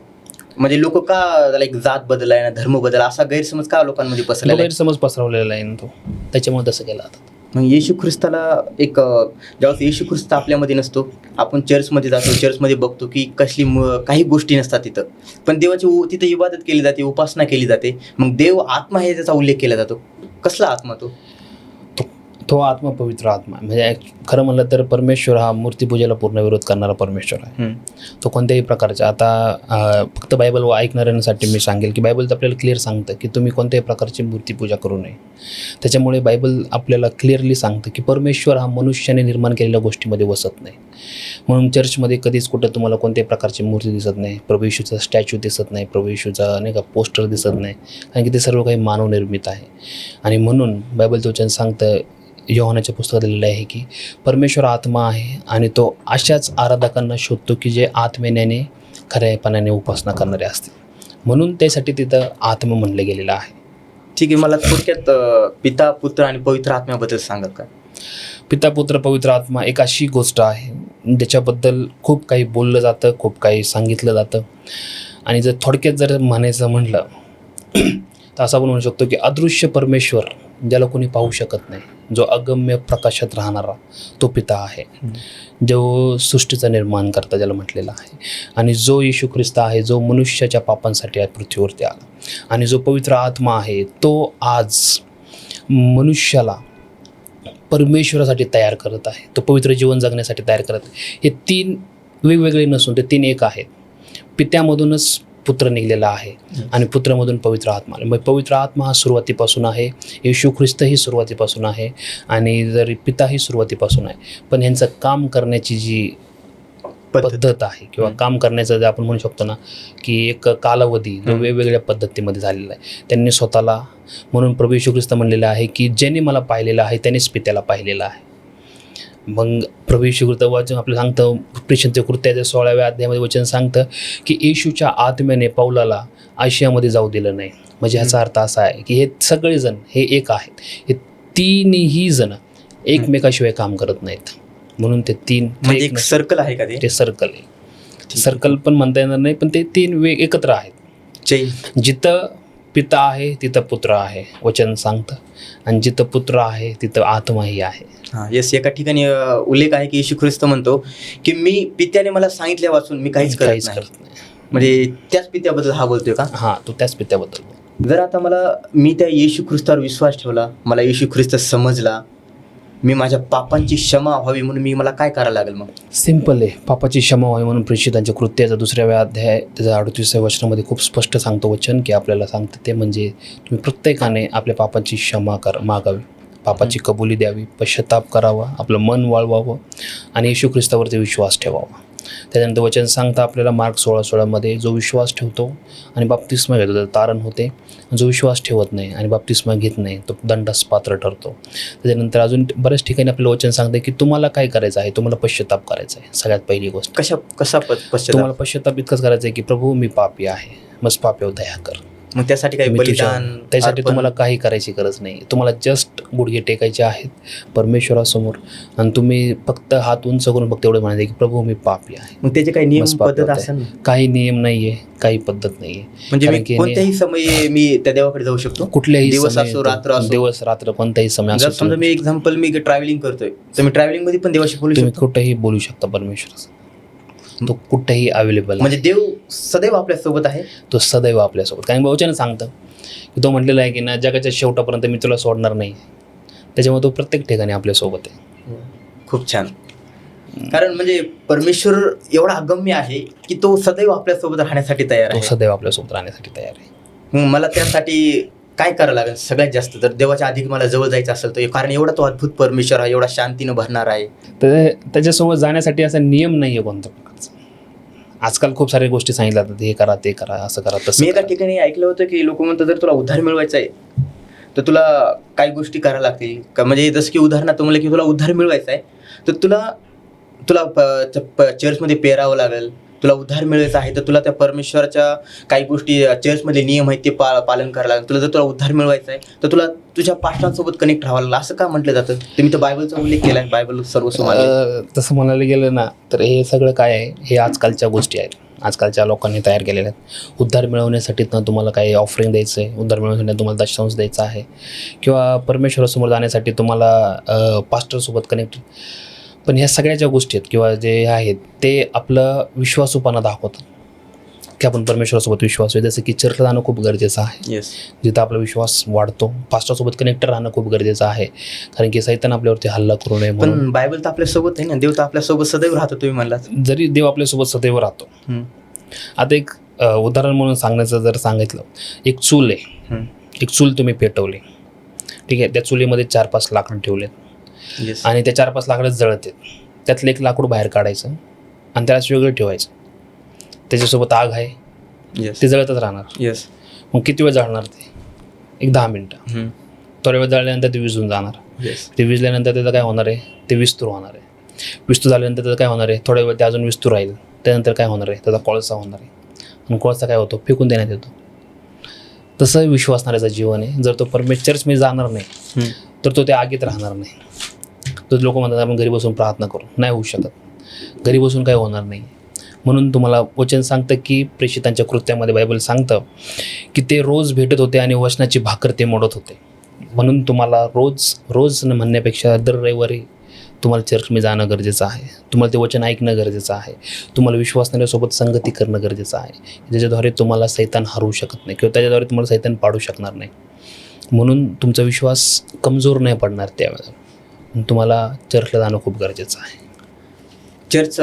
म्हणजे लोक का त्याला एक जात बदलाय ना, धर्म बदला, असा गैरसमज का लोकांमध्ये पसरलेला आहे? गैरसमज पसरवलेला आहे ना तो, त्याच्यामुळे तसं केलं जातं. मग येशू ख्रिस्ताला एक ज्यावेळेस येशू ख्रिस्त आपल्यामध्ये नसतो, आपण चर्चमध्ये जातो, चर्चमध्ये बघतो की काही गोष्टी नसतात तिथं, पण देवाची तिथं इबादत केली जाते, उपासना केली जाते. मग देव आत्मा हे त्याचा उल्लेख केला जातो. कसला आत्मा तो आत्मा पवित्र आत्मा, म्हणजे खरं म्हणलं तर परमेश्वर हा मूर्तीपूजेला पूर्ण विरोध करणारा परमेश्वर आहे. तो कोणत्याही प्रकारचा, आता फक्त बायबल ऐकणाऱ्यांसाठी मी सांगेल की बायबल आपल्याला क्लिअर सांगतं की तुम्ही कोणत्याही प्रकारची मूर्तीपूजा करू नये. त्याच्यामुळे बायबल आपल्याला क्लिअरली सांगतं की परमेश्वर हा मनुष्याने निर्माण केलेल्या गोष्टीमध्ये बसत नाही. म्हणून चर्चमध्ये कधीच कुठं तुम्हाला कोणत्याही प्रकारची मूर्ती दिसत नाही, प्रभू येशूचा स्टॅच्यू दिसत नाही, प्रभू येशूचा नाही का पोस्टर दिसत नाही, कारण की ते सर्व काही मानवनिर्मित आहे. आणि म्हणून बायबलचं वचन सांगतं, योहानाच्या पुस्तकात दिलेलं आहे की परमेश्वर आत्मा आहे, आणि तो अशाच आराधकांना शोधतो की जे आत्मेने खऱ्यापणाने उपासना करणारे असतील. म्हणून त्यासाठी तिथं आत्मा म्हणलं गेलेलं आहे. ठीक आहे. मला थोडक्यात पिता, पुत्र आणि पवित्र आत्म्याबद्दल सांगत का? पिता, पुत्र, पवित्र आत्मा एक अशी गोष्ट आहे ज्याच्याबद्दल खूप काही बोललं जातं, खूप काही सांगितलं जातं. आणि जर थोडक्यात जर म्हणायचं म्हटलं तर असं आपण म्हणू शकतो की अदृश्य परमेश्वर, ज्याला कोणी पाहू शकत नाही, जो अगम्य प्रकाशात राहणारा, तो पिता आहे, जो सृष्टीचा निर्माण करता ज्याला म्हटलेला आहे. आणि जो येशू ख्रिस्त आहे, जो मनुष्याच्या पापांसाठी या पृथ्वीवरती आला. आणि जो पवित्र आत्मा आहे, तो आज मनुष्याला परमेश्वरासाठी तयार करत आहे, तो पवित्र जीवन जगण्यासाठी तयार करत आहे. हे तीन वेगवेगळे नसून ते तीन एक आहेत. पित्यामधूनच पुत्र निघलेला आहे आणि पुत्रामधून पवित्र आत्मा आला. मग पवित्र आत्मा हा सुरुवातीपासून आहे, येशू ख्रिस्तही सुरुवातीपासून आहे आणि जरी पिताही सुरुवातीपासून आहे. पण ह्यांचं काम करण्याची जी पद्धत आहे किंवा काम करण्याचं जे आपण म्हणू शकतो ना की एक कालावधी जो वेगवेगळ्या पद्धतीमध्ये झालेला आहे. त्यांनी स्वतःला, म्हणून प्रभू येशू ख्रिस्त म्हणलेलं आहे की ज्याने मला पाहिलेलं आहे त्यानेच पित्याला पाहिलेलं आहे. मग प्रभू येशू ख्रिस्त वचन आपलं सांगतं, प्रेषित कृत्याच्या 16व्या अध्यायामध्ये वचन सांगतं की येशूच्या आत्म्याने पौलाला आशियामध्ये जाऊ दिलं नाही. म्हणजे ह्याचा अर्थ असा आहे की हे सगळेजण हे एक आहेत, हे तिन्ही जण एकमेकाशिवाय काम करत नाहीत. म्हणून ते तीन म्हणजे एक सर्कल आहे का ते सर्कल आहे. सर्कल पण म्हणता येणार नाही, पण ते तीन एकत्र आहेत. चैन. जिथं पिता आहे तिथं पुत्र आहे वचन सांगतं, आणि जिथं पुत्र आहे तिथं आत्माही आहे. हां, येस. एका ठिकाणी उल्लेख आहे की येशू ख्रिस्त म्हणतो की मी पित्याने मला सांगितल्या वाचून मी काहीच करत नाही. म्हणजे त्याच पित्याबद्दल हा बोलतोय का? हां, तो त्याच पित्याबद्दल. जर आता मी त्या येशू ख्रिस्तावर विश्वास ठेवला, मला येशू ख्रिस्त समजला, मी माझ्या पापांची क्षमा व्हावी म्हणून मला काय करायला लागेल? मग सिंपल आहे. पापाची क्षमा व्हावी म्हणून प्रेषितांच्या कृत्याचा 2व्या अध्याय त्याच्या 38व्या वचनामध्ये खूप स्पष्ट सांगतो वचन की आपल्याला सांगतं ते म्हणजे तुम्ही प्रत्येकाने आपल्या पापाची क्षमा मागावी, पापाची कबुली द्यावी, पश्चाताप करावा, आपलं मन वळवावं आणि येशू ख्रिस्तावरती विश्वास ठेवावा. त्याच्यानंतर वचन सांगतं आपल्याला मार्क 16:16 जो विश्वास ठेवतो आणि बाप्तिस्मा घेतो त्याचं तारण होते. जो विश्वास ठेवत नाही आणि बाप्तिस्मा घेत नाही तो दंडास पात्र ठरतो. त्याच्यानंतर अजून बऱ्याच ठिकाणी आपलं वचन सांगतं की तुम्हाला काय करायचं आहे, तुम्हाला पश्चाताप करायचा आहे. सगळ्यात पहिली गोष्ट कसा पश्चाताप? तुम्हाला पश्चाताप इतकंच करायचं आहे की प्रभू मी पापी आहे, मग पाप्यावर दया कर. मग त्यासाठी काही बलिदान, त्यासाठी तुम्हाला काही करायची गरज नाही. तुम्हाला जस्ट गुडघे टेकायचे आहेत परमेश्वरासमोर आणि तुम्ही फक्त हात उंच करून फक्त एवढं म्हणायचं की प्रभू मी पापी आहे. मग त्याचे काही नियम पद्धत असेल? काही नियम नाहीये, काही पद्धत नाहीये. म्हणजे मी कोणत्याही समयी मी त्या देवाकडे जाऊ शकतो? कुठल्याही दिवस असो, रात्र असो? दिवस रात्र कोणत्याही समय असो. समजा मी एक्झाम्पल मी ट्रॅव्हलिंग करतोय तर मी ट्रॅव्हलिंग मध्ये पण देवाशी बोलू तुम्ही शकतो? कुठेही बोलू शकता परमेश्वर, तो कुठेही अवेलेबल. म्हणजे देव सदैव आपल्यासोबत आहे? तो सदैव आपल्यासोबत. कारण वचन सांगतं की तो म्हटलेला आहे की ना जगाच्या शेवटापर्यंत मी तुला सोडणार नाही. त्याच्यामुळे तो प्रत्येक ठिकाणी आपल्यासोबत आहे. खूप छान. कारण म्हणजे परमेश्वर एवढा अगम्य आहे की तो सदैव आपल्यासोबत राहण्यासाठी तयार आहे. तो सदैव आपल्यासोबत राहण्यासाठी तयार आहे. मग मला त्यासाठी काय करावं लागेल सगळ्यात जास्त? जर देवाच्या अधिक मला जवळ जायचं असेल तर, कारण एवढा तो अद्भुत परमेश्वर आहे, एवढा शांतीनं भरणार आहे. तर त्याच्यासोबत जाण्यासाठी असा नियम नाही आहे कोणत्या प्रकारचा. आजकाल खूप साऱ्या गोष्टी सांगितल्या जातात, हे करा ते करा, असं करा तसं. मी एका ठिकाणी ऐकलं होतं की लोक म्हणतात जर तुला उद्धार मिळवायचा आहे तर तुला काही गोष्टी करायला लागतील का? म्हणजे जसं की उदाहरणार्थ म्हणलं की तुला उद्धार मिळवायचा आहे तर तुला चर्चमध्ये पेरावं लागेल. तुला उद्धार मिळवायचा आहे तर तुला त्या परमेश्वराच्या काही गोष्टी, चर्चमधले नियम आहेत ते पालन करायला लागेल. जर तुला उद्धार मिळवायचा आहे तर तुला तुझ्या पास्टरांसोबत कनेक्ट राहावं लागलं. असं का म्हटलं जातं? तुम्ही तर बायबलचा उल्लेख केला आहे, बायबल सर्वसमान्य. तसं म्हणायला गेलं ना तर हे सगळं काय आहे, हे आजकालच्या गोष्टी आहेत, आजकालच्या लोकांनी तयार केलेल्या आहेत. उद्धार मिळवण्यासाठी ना तुम्हाला काही ऑफरिंग द्यायचं आहे, उद्धार मिळवण्यासाठी तुम्हाला दशंश द्यायचा आहे, किंवा परमेश्वरासमोर जाण्यासाठी तुम्हाला पास्टरसोबत कनेक्ट. पण ह्या सगळ्या ज्या गोष्टी आहेत किंवा जे आहेत ते आपलं विश्वासूपणा दाखवतात की आपण परमेश्वरासोबत विश्वास आहे. जसं की चर्चला जाणं खूप गरजेचं आहे. येस. जिथं आपला विश्वास वाढतो. पास्टरसोबत कनेक्टेड राहणं खूप गरजेचं आहे, कारण की सैतान आपल्यावरती हल्ला करू नये म्हणून. पण बायबल तर आपल्यासोबत आहे ना, देव तर आपल्यासोबत सदैव राहतो तुम्ही म्हणलात. जरी देव आपल्यासोबत सदैव राहतो. आता एक उदाहरण म्हणून सांगण्याचं जर सांगितलं, एक चूल आहे, एक चूल तुम्ही पेटवली, ठीक आहे. त्या चुलीमध्ये 4-5 लाकडं ठेवलेत आणि त्या 4-5 लाकडं जळत आहेत. त्यातलं एक लाकूड बाहेर काढायचं आणि त्याला वेगळं ठेवायचं. त्याच्यासोबत आग आहे, ते जळतच राहणार. येस. मग किती वेळ जळणार ते? एक 10 मिनटं. थोड्या वेळ जळल्यानंतर ते विझून जाणार. येस. ते विजल्यानंतर त्याचं काय होणार आहे, ते विस्तूर होणार आहे. विस्तूर झाल्यानंतर त्याचं काय होणार आहे, थोड्या वेळ ते अजून विस्तूर राहील. त्यानंतर काय होणार आहे, त्याचा कोळसा होणार आहे. आणि कोळसा काय होतो, फेकून देण्यात येतो. तसं विश्वासणाऱ्याचं जीवन आहे. जर तो चर्चमध्ये जाणार नाही तर तो त्या आगीत राहणार नाही. तर लोक म्हणतात आपण घरी बसून प्रार्थना करू, नाही होऊ शकत. घरी बसून काय होणार नाही. म्हणून तुम्हाला वचन सांगतं की प्रेषितांच्या कृत्यामध्ये बायबल सांगतं की ते रोज भेटत होते आणि वचनाची भाकर ते मोडत होते. म्हणून तुम्हाला रोज म्हणण्यापेक्षा दर रविवारी तुम्हाला चर्चमध्ये जाणं गरजेचं आहे. तुम्हाला ते वचन ऐकणं गरजेचं आहे. तुम्हाला विश्वासणाऱ्यासोबत संगती करणं गरजेचं आहे, ज्याच्याद्वारे तुम्हाला सैतान हरवू शकत नाही किंवा त्याच्याद्वारे तुम्हाला सैतान पाडू शकणार नाही. म्हणून तुमचा विश्वास कमजोर नाही पडणार त्यावेळेला. तुम्हाला चर्चला जाणं खूप गरजेचं आहे. चर्च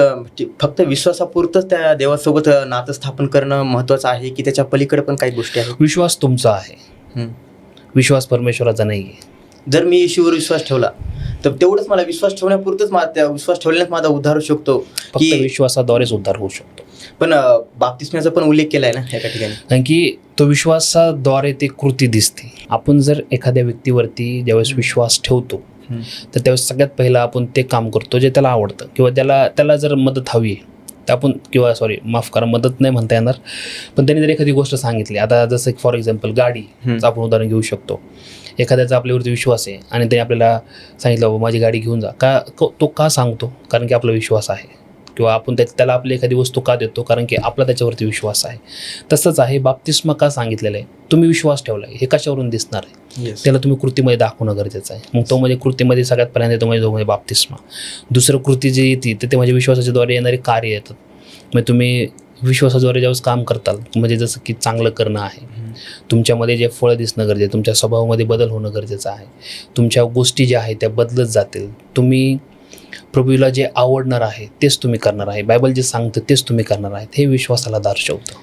फक्त विश्वासापुरतंच त्या देवासोबत नातं स्थापन करणं महत्त्वाचं आहे की त्याच्या पलीकडे पण काही गोष्टी आहेत? विश्वास तुमचा आहे, हं. विश्वास परमेश्वराचा नाही आहे. जर मी येशूवर विश्वास ठेवला तर तेवढंच मला विश्वास ठेवण्यापुरतंच त्या विश्वास ठेवल्यानेच माझा उद्धार होऊ शकतो फक्त की विश्वासाद्वारेच उद्धार होऊ शकतो. पण बाप्तिस्म्याचा पण उल्लेख केला आहे ना एका ठिकाणी. कारण की तो विश्वासाद्वारे ते कृती दिसते. आपण जर एखाद्या व्यक्तीवरती ज्यावेळेस विश्वास ठेवतो तर त्यावेळेस सगळ्यात पहिलं आपण ते काम करतो जे त्याला आवडतं किंवा त्याला जर मदत हवी आहे तर आपण किंवा माफ करा, मदत नाही म्हणता येणार, पण त्यांनी जर एखादी गोष्ट सांगितली, आता जसं फॉर एक्झाम्पल गाडीचं आपण उदाहरण घेऊ शकतो. एखाद्याचा आपल्यावरती विश्वास आहे आणि त्याने आपल्याला सांगितलं बाबा माझी गाडी घेऊन जा, तो का सांगतो? कारण की आपला विश्वास आहे. किंवा आपण त्याला आपली एखादी वस्तू का देतो? कारण की आपला त्याच्यावरती विश्वास आहे. तसंच आहे, बाप्तिस्मा का सांगितलेलं आहे? तुम्ही विश्वास ठेवला आहे, हे कशावरून दिसणार आहे? त्याला तुम्ही कृतीमध्ये दाखवणं गरजेचं आहे. मग तो म्हणजे कृतीमध्ये सगळ्यात पहिल्यांदा येतो म्हणजे बाप्तिस्मा. दुसरं कृती जी येते तर ते म्हणजे विश्वासाच्याद्वारे येणारे कार्य येतात. मग तुम्ही विश्वासाद्वारे ज्यावेळेस काम करताल म्हणजे जसं की चांगलं करणं आहे, तुमच्यामध्ये जे फळं दिसणं गरजेचं आहे, तुमच्या स्वभावामध्ये बदल होणं गरजेचं आहे, तुमच्या गोष्टी ज्या आहेत त्या बदलत जातील, तुम्ही प्रभूला जे आवडणार आहे तेच तुम्ही करणार आहे, बायबल जे सांगतं तेच तुम्ही करणार आहेत, हे विश्वासाला दर्शवतं.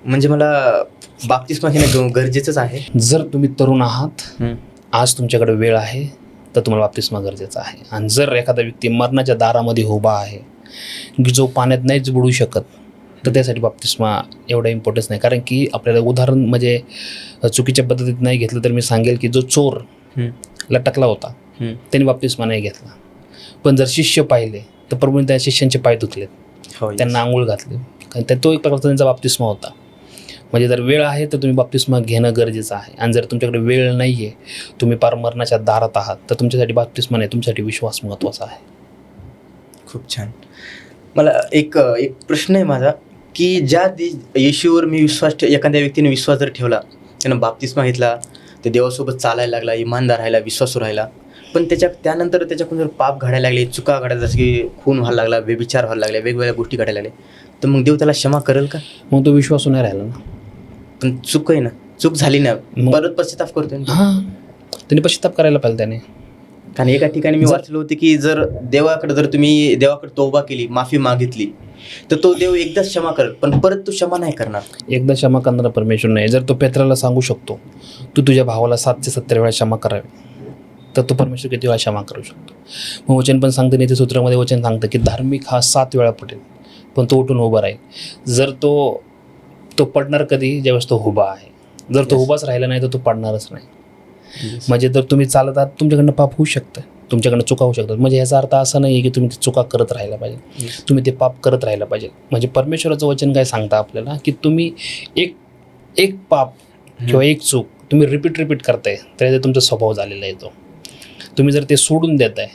म्हणजे मला बाप्तिस्मा घेणं गरजेचंच आहे. जर तुम्ही तरुण आहात, आज तुमच्याकडे वेळ आहे, तर तुम्हाला बाप्तिस्मा गरजेचा आहे. आणि जर एखादा व्यक्ती मरणाच्या दारामध्ये उभा आहे, जो पाण्यात नाहीच बुडू शकत, तर त्यासाठी बाप्तिस्मा एवढा इम्पॉर्टन्स नाही. कारण की आपल्याला उदाहरण म्हणजे चुकीच्या पद्धतीत नाही घेतलं तर मी सांगेल की जो चोर लटकला होता त्याने बाप्तिस्मा नाही घेतला, पण जर शिष्य पाहिले तर प्रभूने त्या शिष्यांचे पाय धुतलेत, त्यांना आंघोळ घातले, कारण तो एक प्रकारचा त्यांचा बाप्तिस्मा होता. म्हणजे जर वेळ आहे तर तुम्ही बाप्तिस्मा घेणं गरजेचं आहे. आणि जर तुमच्याकडे वेळ नाही आहे, तुम्ही पार मरणाच्या दारात आहात, तर तुमच्यासाठी बाप्तिस्मा नाही, तुमच्यासाठी विश्वास महत्त्वाचा आहे. खूप छान. मला एक प्रश्न आहे माझा की येशूवर मी एखाद्या व्यक्तीने विश्वास जर ठेवला, त्यानं बाप्तिस्मा घेतला, ते देवासोबत चालायला लागला, इमानदार राहिला, विश्वासू राहिला, पण त्यानंतर त्याच्याकडून जर पाप घडायला लागले, चुका घडायला, जसं की खून व्हायला लागला, व्यभिचार व्हायला लागले, वेगवेगळ्या गोष्टी घडायला लागल्या, तर मग देव त्याला क्षमा करेल का? मग तो विश्वासू नाही राहिला ना. पण चूक आहे ना, चूक झाली ना, परत पश्चाताप करतोय ना. हां, त्यांनी पश्चाताप करायला पाहिजे त्याने. कारण एका ठिकाणी मी वाचलं होतं की जर तुम्ही देवाकडे तौबा केली, माफी मागितली, तर तो देव एकदाच क्षमा करेल, पण परत तो क्षमा नाही करणार. एकदा क्षमा करणारा परमेश्वर नाही. जर तो पेत्राला सांगू शकतो तू तुझ्या भावाला 770 वेळा क्षमा करावी, तर तो परमेश्वर किती वेळा क्षमा करू शकतो? मग वचन पण सांगतं, नीती सूत्रामध्ये वचन सांगतं की धार्मिक हा 7 वेळा पटेल, पण तो उठून उभा राहील. जर तो पडणार कधी? ज्यावेळेस तो उभा आहे. जर तो उभाच राहिला नाही तर तो पडणारच नाही. म्हणजे जर तुम्ही चालत आहात, तुमच्याकडनं पाप होऊ शकतं, तुमच्याकडनं चुका होऊ शकतात. म्हणजे याचा अर्थ असा नाही आहे की तुम्ही ते चुका करत राहायला पाहिजे, तुम्ही ते पाप करत राहायला पाहिजे. म्हणजे परमेश्वराचं वचन काय सांगतं आपल्याला की तुम्ही एक पाप किंवा एक चूक तुम्ही रिपीट करताय, तर तुमचा स्वभाव झालेला आहे. तुम्ही जर ते सोडून देताय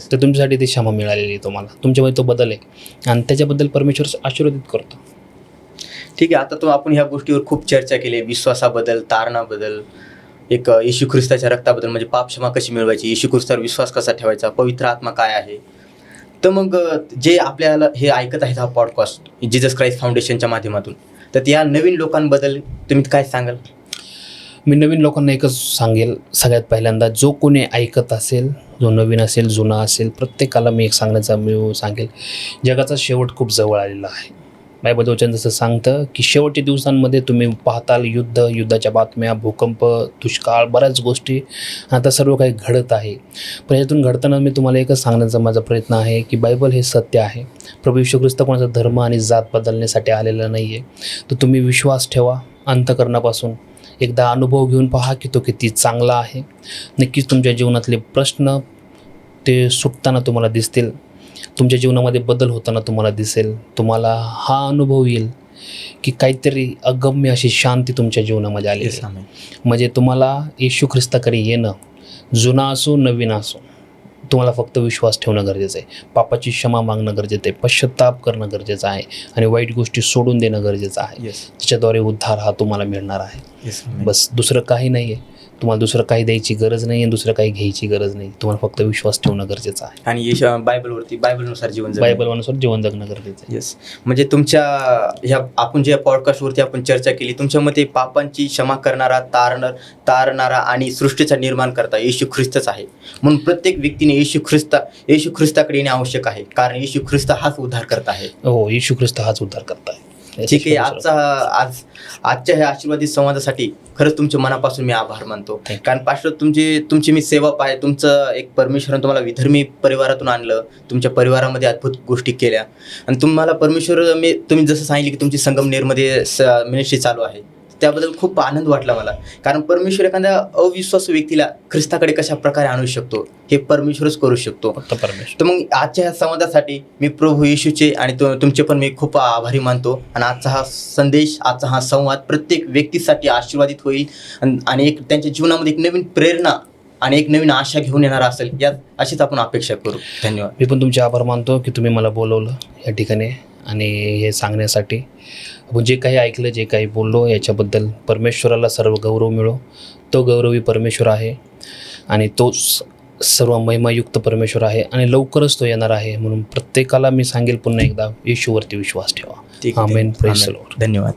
तर तुमच्यासाठी ती क्षमा मिळालेली आहे तुम्हाला, तुमच्यामध्ये तो बदल आहे आणि त्याच्याबद्दल परमेश्वर आशीर्वादित करतो. ठीक आहे. आता आपण ह्या गोष्टीवर खूप चर्चा केली, विश्वासाबद्दल, तारणाबद्दल, एक येशू ख्रिस्ताच्या रक्ताबद्दल, म्हणजे पाप क्षमा कशी मिळवायची, येशू ख्रिस्तावर विश्वास कसा ठेवायचा, पवित्र आत्मा काय आहे. तर मग जे आपल्याला हे ऐकत आहेत हा पॉडकास्ट जीसस क्राइस्ट फाउंडेशनच्या माध्यमातून, तर या नवीन लोकांबद्दल तुम्ही काय सांगाल? मी नवीन लोकांना एकच सांगेल, सगळ्यात पहिल्यांदा जो कोणी ऐकत असेल, जो नवीन असेल, जुना असेल, प्रत्येकाला मी सांगेल जगाचा शेवट खूप जवळ आलेला आहे. बायबल वचन जसं सांगतं की शेवटच्या दिवसांमध्ये तुम्ही पाहताल युद्धाच्या बातम्या, भूकंप, दुष्काळ, बऱ्याच गोष्टी आता सर्व काही घडत आहे. पण यातून घडताना मी तुम्हाला एकच सांगण्याचा माझा प्रयत्न आहे की बायबल हे सत्य आहे. प्रभू येशू ख्रिस्त कोणाचा धर्म आणि जात बदलण्यासाठी आलेला नाही आहे. तर तुम्ही विश्वास ठेवा अंतःकरणापासून, एकदा अनुभव घेऊन पहा की तो किती चांगला आहे. नक्कीच तुमच्या जीवनातले प्रश्न ते सुटताना तुम्हाला दिसतील, तुमच्या जीवनामध्ये बदल होताना तुम्हाला दिसेल. तुम्हाला हा अनुभव येईल की काहीतरी अगम्य अशी शांती तुमच्या जीवनामध्ये आली आहे. म्हणजे तुम्हाला येशू ख्रिस्ताकडे येणं, जुना असो नवीन असो, तुम्हाला फक्त विश्वास ठेवणं गरजेचं आहे, पापाची क्षमा मागणं गरजेचं आहे, पश्चाताप करणं गरजेचं आहे आणि वाईट गोष्टी सोडून देणं गरजेचं आहे. त्याच्याद्वारे उद्धार हा तुम्हाला मिळणार आहे. बस दुसरं काही नाही आहे. तुम्हाला दुसरं काही द्यायची गरज नाही आणि दुसरं काही घ्यायची गरज नाही. तुम्हाला फक्त विश्वास ठेवणं गरजेचं आहे. आणि बायबलनुसार जीवन जगणं. बायबलनुसार जीवन जगणं गरजेचं आहे. येस. म्हणजे तुमच्या ह्या आपण ज्या पॉडकास्टवरती आपण चर्चा केली, तुमच्या मते पापांची क्षमा करणारा, तारणारा आणि सृष्टीचा निर्माण करता येशू ख्रिस्तच आहे. म्हणून प्रत्येक व्यक्तीने येशू ख्रिस्ताकडे येणे आवश्यक आहे, कारण येशू ख्रिस्त हाच उद्धार करता आहे. हो, येशू ख्रिस्त हाच उद्धार करताय. ठीक आहे. आजच्या ह्या आशीर्वादित संवादासाठी खरंच तुमच्या मनापासून मी आभार मानतो. कारण पास्टर तुमची मी सेवक आहे. तुमचं एक परमेश्वरानं तुम्हाला विधर्मी परिवारातून आणलं, तुमच्या परिवारामध्ये अद्भुत गोष्टी केल्या आणि तुम्हाला तुम्ही जसं सांगितलं की तुमची संगमनेरमध्ये मिनिस्ट्री चालू आहे, त्याबद्दल खूप आनंद वाटला मला. कारण परमेश्वर एखाद्या अविश्वासू व्यक्तीला ख्रिस्ताकडे कशा प्रकारे आणू शकतो हे परमेश्वरच करू शकतो. फक्त परमेश्वर. तर मग आजच्या ह्या संवादासाठी मी प्रभू येशूचे आणि तुमचे पण मी खूप आभारी मानतो. आणि आजचा हा संदेश, आजचा हा संवाद प्रत्येक व्यक्तीसाठी आशीर्वादित होईल आणि एक त्यांच्या जीवनामध्ये एक नवीन प्रेरणा आणि एक नवीन आशा घेऊन येणार असेल, यात अशीच आपण अपेक्षा करू. धन्यवाद. मी पण तुमचे आभार मानतो की तुम्ही मला बोलवलं या ठिकाणी आणि हे सांगण्यासाठी. आपण जे काही ऐकलं, जे काही बोललो, याच्याबद्दल परमेश्वराला सर्व गौरव मिळो. तो गौरवी परमेश्वर आहे आणि तो सर्व महिमायुक्त परमेश्वर आहे आणि लवकरच तो येणार आहे. म्हणून प्रत्येकाला मी सांगेल पुन्हा एकदा, येशूवरती विश्वास ठेवा. ठीक आहे. आमेन. Praise the Lord. धन्यवाद.